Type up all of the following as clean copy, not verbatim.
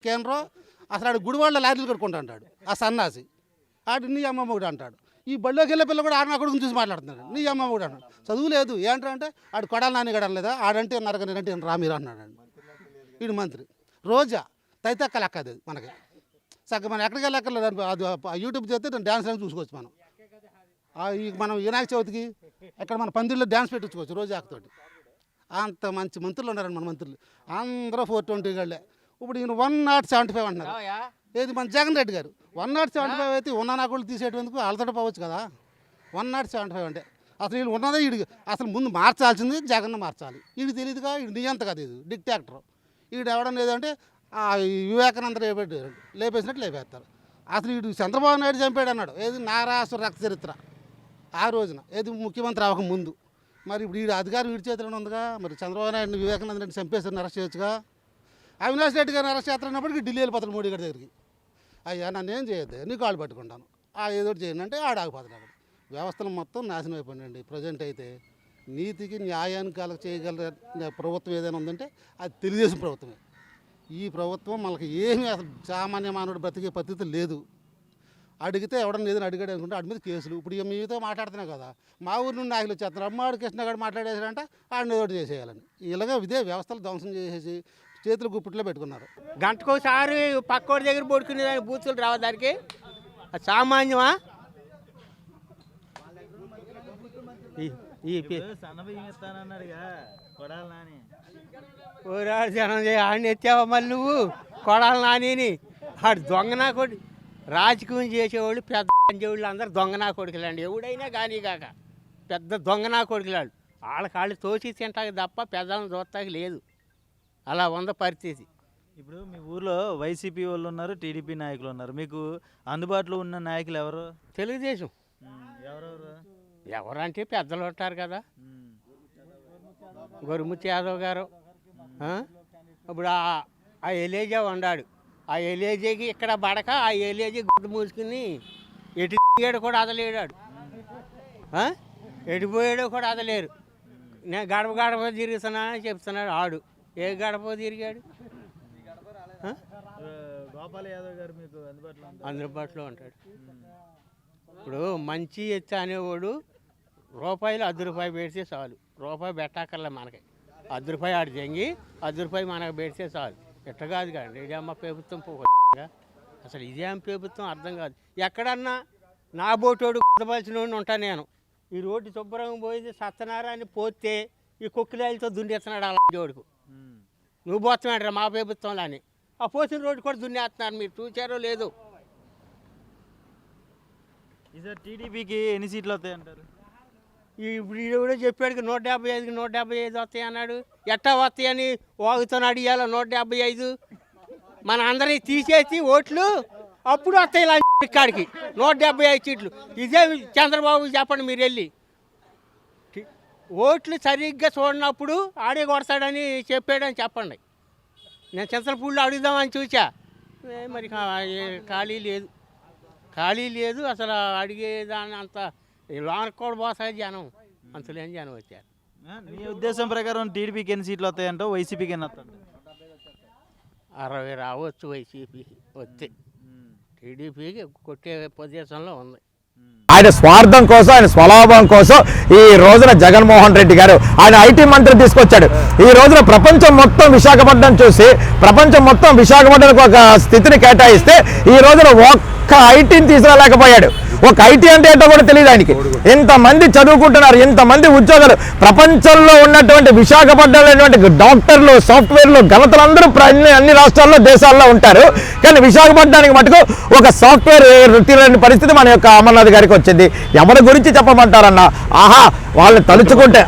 కేంద్రం అసలు ఆడు గుడివాళ్ళ లారీలు కట్టుకుంటా అంటాడు ఆ సన్నాసి. ఆడు నీ అమ్మమ్మ కూడా అంటాడు. ఈ బళ్ళోకి వెళ్ళే పిల్ల కూడా ఆడ నా కొడుకుని చూసి మాట్లాడుతున్నాడు. నీ అమ్మమ్మ కూడా అన్నాడు. చదువు లేదు ఏంటంటే ఆడు కొడాలి నాని గడాలి లేదా ఆడంటే నరగనంటే రామీరా అన్నాడు. వీడు మంత్రి రోజా తైతక్క లెక్క అది మనకి చక్కగా మనం ఎక్కడికి వెళ్ళక్కర్లేదు. అది యూట్యూబ్ చేస్తే డ్యాన్స్ అని చూసుకోవచ్చు మనం. మనం వినాయక చవితికి ఎక్కడ మన పందిళ్ళలో డ్యాన్స్ పెట్టించుకోవచ్చు రోజాకతోటి. అంత మంచి మంత్రులు ఉన్నారండి మన మంత్రులు అందరూ 420 గళ్ళే. ఇప్పుడు ఈయన 175 అంటున్నారు. ఏది మన జగన్ రెడ్డి గారు 175 అయితే ఉన్న నాకుళ్ళు తీసేటందుకు వాళ్ళతో పోవచ్చు కదా. 175 అంటే అసలు వీళ్ళు ఉన్నదే వీడికి అసలు ముందు మార్చాల్సింది జగన్ మార్చాలి. వీడికి తెలియదుగా వీడు నియంత కదా, ఇది డిక్టాక్టర్. వీడు ఎవడన్నా ఏదంటే వివేకానంద లేపేసినట్టు లేపేస్తారు. అసలు వీడు చంద్రబాబు నాయుడు చంపాడు అన్నాడు. ఏది నారాసుర రక్త చరిత్ర ఆ రోజున ఏది ముఖ్యమంత్రి అవ్వక ముందు. మరి ఇప్పుడు వీడు అధికారం వీడి చేతిలోనే ఉందిగా. మరి చంద్రబాబు నాయుడు వివేకానంద రెడ్డి చంపేసి అరెస్ట్ చేయొచ్చుగా. అవినాష్ రెడ్డి గారిని అరెస్ట్ చేస్తున్నప్పటికీ ఢిల్లీ వెళ్ళిపోతాడు మోడీ గారి దగ్గరికి. అయ్యా నన్ను ఏం చేయొద్దు, నీ కాళ్ళు పట్టుకుంటాను, ఏదో చేయండి అంటే ఆడాగిపోతున్నాడు. వ్యవస్థలు మొత్తం నాశనం అయిపోయిందండి. ప్రజెంట్ అయితే నీతికి న్యాయానికి అలా చేయగల ప్రభుత్వం ఏదైనా ఉందంటే అది తెలుగుదేశం ప్రభుత్వమే. ఈ ప్రభుత్వం మనకి ఏమీ అసలు సామాన్య మానవుడు బ్రతికే పద్ధతి లేదు. అడిగితే ఎవడన్నా ఏదైనా అడిగాడు అనుకుంటే వాడి మీద కేసులు. ఇప్పుడు మీతో మాట్లాడుతున్నాయి కదా, మా ఊరి నుండి నాయకులు వచ్చేస్తున్నారు. అమ్మాడు కృష్ణ గారు మాట్లాడేసారంట ఆడిని ఏదో చేసేయాలని. ఇలాగ ఇదే వ్యవస్థలు ధ్వంసం చేసేసి చేతులు గుప్పిట్లో పెట్టుకున్నారు. గంటకోసారి పక్కోడి దగ్గర పడుకునేదానికి బూతులు రావడానికి అది సామాన్యమా? పోరాడు జనం ఆడిని ఎత్తావా మళ్ళీ నువ్వు కొడాలి నాని. ఆడు దొంగ నా కొడు. రాజకీయం చేసేవాళ్ళు పెద్ద వాళ్ళు అందరు దొంగ నా కొడుకులండి. ఎవడైనా కానీ కాక పెద్ద దొంగ నా కొడుకులాడు. వాళ్ళకి తోచి తింటాకి తప్ప పెద్దలను చూస్తాకి లేదు. అలా ఉంది పరిస్థితి. ఇప్పుడు మీ ఊర్లో వైసీపీ వాళ్ళు ఉన్నారు, టీడీపీ నాయకులు ఉన్నారు. మీకు అందుబాటులో ఉన్న నాయకులు ఎవరు? తెలుగుదేశం. ఎవరెవరు? ఎవరంటే పెద్దలు ఉంటారు కదా, గురుమూర్తి యాదవ్ గారు. ఇప్పుడు ఆ ఎలేజా ఉన్నాడు. ఆ ఎలేజీకి ఇక్కడ బడక ఆ ఎలేజీ గుడ్డు మూసుకుని ఎటు కూడా అదలేడాడు. ఎడిపోయాడో కూడా అదలేరు. నేను గడప గడప తిరుగుతున్నానని చెప్తున్నాడు. ఆడు ఏ గడప తిరిగాడు? గోపాల్ యాదవ్ గారు మీకు అందుబాటులో ఉంటాడు. ఇప్పుడు మంచి ఎత్తి అనేవాడు రూపాయలు ₹10 పెడితే చాలు. రూపాయి పెట్టక్కర్లే మనకి. ₹10 ఆడు జంగి ₹10 మనకు పెడితే చాలు. ఎట్ట కాదు కానీ ఇదేమ్మ ప్రభుత్వం పోగా అసలు ఇదేం ప్రభుత్వం అర్థం కాదు. ఎక్కడన్నా నా బోటోడు కుదపలిసిన ఉంటాను నేను. ఈ రోడ్డు శుభ్రంగా పోయింది సత్యనారాయణ పోతే ఈ కుక్కలాయలతో దుండేస్తున్నాడు అలా జోడుకు. నువ్వు పోతున్నాడు మా ప్రభుత్వంలో అని. ఆ పోసిన రోడ్డు కూడా దున్నేస్తున్నారు. మీరు చూసారో లేదు. ఈసారి టీడీపీకి ఎన్ని సీట్లు వస్తాయి అంటారు? ఇప్పుడు కూడా చెప్పాడు 175కి 175 వస్తాయి అన్నాడు. ఎట్టా వస్తాయని వాగుతున్నాడు. ఇవాళ 175 మన అందరినీ తీసేసి ఓట్లు అప్పుడు వస్తాయి ఇలా కాడికి 175 సీట్లు. ఇదే చంద్రబాబు చెప్పండి మీరు వెళ్ళి. ఓట్లు సరిగ్గా చూడనప్పుడు ఆడే కొడతాడని చెప్పాడని చెప్పండి. నేను చింతలపూడిలో అడుగుదామని చూసా, మరి ఖాళీ లేదు అసలు. అడిగేదాన్ని అంత లోనకు కూడా పోతాయి జనం. అంతలేని జనం వచ్చారు. మీ ఉద్దేశం ప్రకారం టీడీపీకి ఎన్ని సీట్లు వస్తాయంటో, వైసీపీకి ఎన్ని వస్తాయి? 60 రావచ్చు వైసీపీకి వస్తే. టీడీపీకి కొట్టే పొజిషన్లో ఉంది. ఆయన స్వార్థం కోసం, ఆయన స్వలాభం కోసం ఈ రోజున జగన్మోహన్ రెడ్డి గారు ఆయన ఐటీ మంత్రి తీసుకొచ్చాడు. ఈ రోజున ప్రపంచం మొత్తం విశాఖపట్నం చూసి ప్రపంచం మొత్తం విశాఖపట్నానికి ఒక స్థితిని కేటాయిస్తే ఈ రోజున ఒక్క ఐటీని తీసుకురాలేకపోయాడు. ఒక ఐటీ అంటే ఏంటో కూడా తెలియదు ఆయనకి. ఇంతమంది చదువుకుంటున్నారు, ఇంతమంది ఉద్యోగాలు. ప్రపంచంలో ఉన్నటువంటి విశాఖపట్నంలో డాక్టర్లు, సాఫ్ట్వేర్లు, ఘనతలందరూ అన్ని రాష్ట్రాల్లో, దేశాల్లో ఉంటారు. కానీ విశాఖపట్నానికి మటుకు ఒక సాఫ్ట్వేర్ తీరని పరిస్థితి మన యొక్క అమర్నాథ్ గారికి వచ్చింది. ఎవరి గురించి చెప్పమంటారన్న? ఆహా, వాళ్ళని తలుచుకుంటే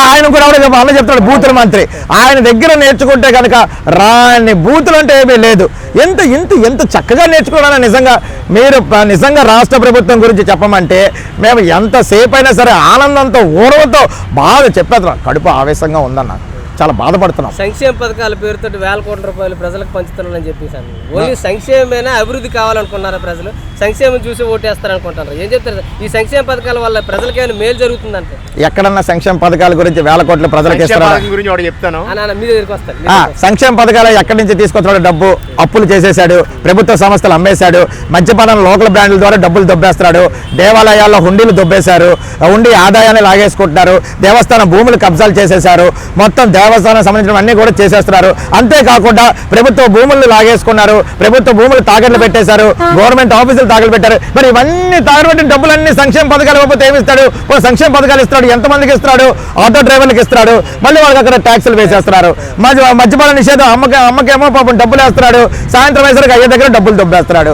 ఆయన కూడా అన్న చెప్తాడు బూతుల మంత్రి. ఆయన దగ్గర నేర్చుకుంటే కనుక రాని బూతులు అంటే ఏమీ లేదు. ఎంత చక్కగా నేర్చుకోవాలని నిజంగా మీరు నిజంగా రాష్ట్ర ప్రభుత్వం గురించి చెప్పమంటే మేము ఎంతసేపు అయినా సరే ఆనందంతో ఊరవతో బాగా చెప్పేద్దాం. కడుపు ఆవేశంగా ఉందన్న. చాలా బాధపడుతున్నాం. సంక్షేమ పథకాల పేరుతో వేల కోట్ల రూపాయలు ప్రజలకు పంచుతున్నారని చెప్పేసి ఓన్లీ సంక్షేమమేనా, అభివృద్ధి కావాలనుకున్నారా ప్రజలు? సంక్షేమం చూసి ఓటేస్తారనుకుంటారు. ఏం చెప్తారు? ఈ సంక్షేమ పథకాల వల్ల ప్రజలకేమైనా మేలు జరుగుతుందంటే ఎక్కడన్నా సంక్షేమ పథకాల గురించి వేల కోట్లు ప్రజలకు ఇస్తున్నారు. గురించి ఒకటి చెప్తాను. మీ దగ్గరికి వస్తారు. సంక్షేమ పథకాలు ఎక్కడి నుంచి తీసుకొచ్చాడు? డబ్బు అప్పులు చేసేశాడు, ప్రభుత్వ సంస్థలు అమ్మేశాడు, మద్యపానం లోకల్ బ్రాండ్ల ద్వారా డబ్బులు దొబ్బేస్తున్నాడు, దేవాలయాల్లో హుండీలు దొబ్బేశారు, హుండీ ఆదాయాన్ని లాగేసుకుంటున్నారు, దేవస్థానం భూములు కబ్జాలు చేసేశారు, మొత్తం దేవస్థానం సంబంధించినవన్నీ కూడా చేసేస్తున్నారు. అంతేకాకుండా ప్రభుత్వ భూములు లాగేసుకున్నారు, ప్రభుత్వ భూములు తాకట్లు పెట్టేశారు, గవర్నమెంట్ ఆఫీసులు తాకట్లు పెట్టారు. మరి ఇవన్నీ తాకట్టు డబ్బులన్నీ సంక్షేమ పథకాలు ఇవ్వకపోతే ఏమి ఇస్తాడు? సంక్షేమ పథకాలు ఇస్తాడు, ఎంతమందికి ఇస్తాడు? ఆటో డ్రైవర్లకు ఇస్తాడు, మళ్ళీ వాళ్ళకి అక్కడ ట్యాక్సులు వేసేస్తున్నారు. మద్యపాన నిషేధం, అమ్మకేమో పాపం డబ్బులు వేస్తున్నాడు, సాయంత్రం వేసరికి అయ్యే దగ్గర డబ్బులు దొబ్బేస్తున్నాడు.